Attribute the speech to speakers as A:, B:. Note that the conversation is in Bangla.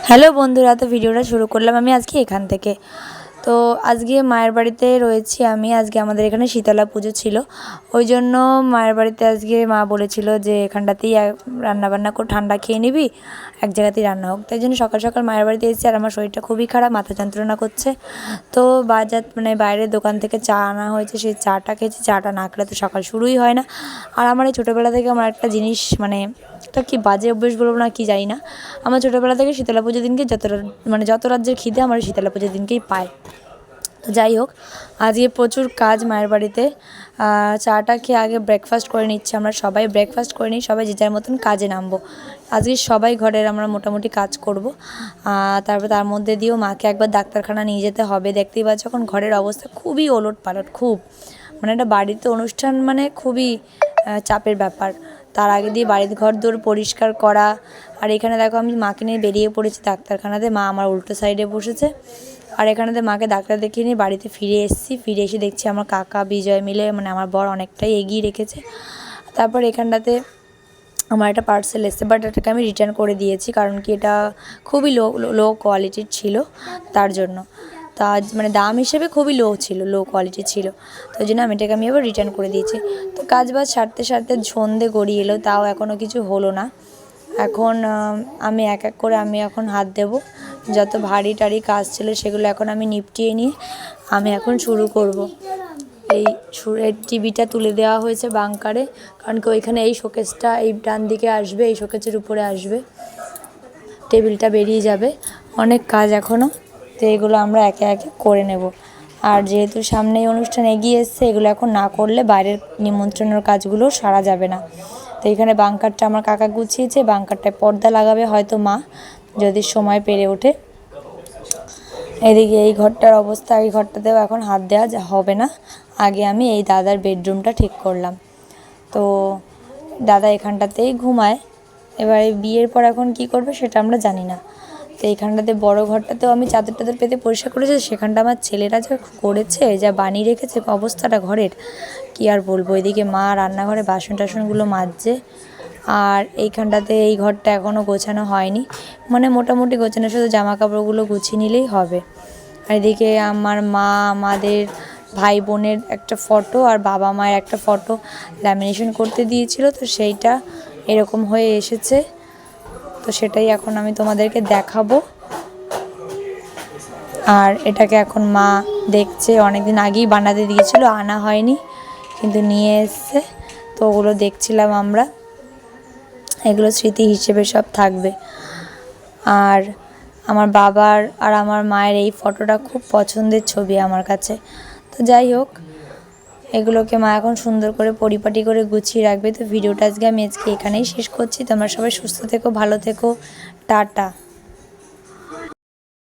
A: হ্যালো বন্ধুরা, তো ভিডিওটা শুরু করলাম আমি আজকে এখান থেকে। তো আজকে মায়ের বাড়িতে রয়েছি আমি। আজকে আমাদের এখানে শীতলা পুজো ছিল, ওই জন্য মায়ের বাড়িতে আজকে মা বলেছিল যে এখানটাতেই রান্নাবান্না করে ঠান্ডা খেয়ে নিবি, এক জায়গাতেই রান্না হোক। তাই জন্য সকাল সকাল মায়ের বাড়িতে এসেছি। আর আমার শরীরটা খুবই খারাপ, মাথা যন্ত্রণা করছে। তো বাইরের দোকান থেকে চা আনা হয়েছে, সেই চাটা খেয়েছি। চাটা না খেলে তো সকাল শুরুই হয় না। আর আমার এই ছোটোবেলা থেকে আমার একটা জিনিস, এটা কি বাজে অভ্যেস বলবো না কি জানি না, আমার ছোটোবেলা থেকে শীতলা পুজোর দিনকে যত রাজ্যের খিদে আমার শীতলা পুজোর দিনকেই পায়। তো যাই হোক, আজকে প্রচুর কাজ মায়ের বাড়িতে। চাটা খেয়ে আগে ব্রেকফাস্ট করে নিচ্ছি, আমরা সবাই ব্রেকফাস্ট করে নিই, সবাই যে যার মতন কাজে নামবো। আজকে সবাই ঘরের আমরা মোটামুটি কাজ করব। তারপর তার মধ্যে দিয়েও মাকে একবার ডাক্তারখানা নিয়ে যেতে হবে। দেখতেই পাচ্ছ এখন ঘরের অবস্থা খুবই ওলটপালট, খুব একটা বাড়িতে অনুষ্ঠান খুবই চাপের ব্যাপার। তার আগে দিয়ে বাড়ির ঘর দৌড় পরিষ্কার করা। আর এখানে দেখো আমি মাকে নিয়ে বেরিয়ে পড়েছি ডাক্তারখানাতে, মা আমার উল্টো সাইডে বসেছে। আর এখানেতে মাকে ডাক্তার দেখিয়ে নিয়ে বাড়িতে ফিরে এসেছি। ফিরে এসে দেখছি আমার কাকা বিজয় মিলে আমার বর অনেকটাই এগিয়ে রেখেছে। তারপর এখানটাতে আমার একটা পার্সেল এসেছে, বাট এটাকে আমি রিটার্ন করে দিয়েছি, কারণ কি এটা খুবই লো কোয়ালিটির ছিল, তার জন্য। তা দাম হিসেবে খুবই লো কোয়ালিটি ছিল। তো ওই জন্য এটাকে আমি আবার রিটার্ন করে দিয়েছি। তো কাজ বাজ সারতে সারতে সন্ধে গড়িয়ে এলো, তাও এখনও কিছু হলো না। এখন আমি এক এক করে এখন হাত দেব। যত ভারী টারি কাজ ছিল সেগুলো এখন আমি নিপটিয়ে নিয়ে আমি এখন শুরু করব। এই টিভিটা তুলে দেওয়া হয়েছে বাংকারে, কারণ কি ওইখানে এই শোকেসটা এই ডান দিকে আসবে, এই শোকেসের উপরে আসবে, টেবিলটা বেরিয়ে যাবে। অনেক কাজ এখনও, তো এগুলো আমরা একে একে করে নেব। আর যেহেতু সামনেই অনুষ্ঠান এগিয়ে এসছে, এগুলো এখন না করলে বাইরের নিমন্ত্রণের কাজগুলো সারা যাবে না। তো এখানে বাংকারটা আমার কাকা গুছিয়েছে, বাংকারটায় পর্দা লাগাবে হয়তো মা, যদি সময় পেরে ওঠে। এদিকে এই ঘরটার অবস্থা, এই ঘরটাতেও এখন হাত দেওয়া হবে না। আগে আমি এই দাদার বেডরুমটা ঠিক করলাম। তো দাদা এখানটাতেই ঘুমায়। এবারে বিয়ের পর এখন কি করবে সেটা আমরা জানি না। তো এইখানটাতে বড় ঘরটাতেও আমি চাদর টাদর পেতে পরিষ্কার করেছি। সেখানটা আমার ছেলেরা যা করেছে, যা বানিয়ে রেখেছে অবস্থাটা ঘরের, কি আর বলবো। এদিকে মা রান্নাঘরে বাসন টাসনগুলো মাজছে। আর এইখানটাতে এই ঘরটা এখনও গোছানো হয়নি, মোটামুটি গোছানো, শুধু জামা কাপড়গুলো গুছিয়ে নিলেই হবে। আর এদিকে আমার মা, আমাদের ভাই বোনের একটা ফটো আর বাবা মায়ের একটা ফটো ল্যামিনেশন করতে দিয়েছিল, তো সেইটা এরকম হয়ে এসেছে। তো সেটাই এখন আমি তোমাদেরকে দেখাবো। আর এটাকে এখন মা দেখছে, অনেকদিন আগেই বানাতে দিয়েছিল, আনা হয়নি, কিন্তু নিয়ে এসছে। তো ওগুলো দেখছিলাম আমরা, এগুলো স্মৃতি হিসেবে সব থাকবে। আর আমার বাবার আর আমার মায়ের এই ফটোটা খুব পছন্দের ছবি আমার কাছে। তো যাই হোক, এগুলোকে মা এখন সুন্দর করে পরিপাটি করে গুছিয়ে রাখবে। তো ভিডিওটা আজকে আমি এখানেই শেষ করছি। তোমরা সবাই সুস্থ থেকো, ভালো থেকো, টাটা।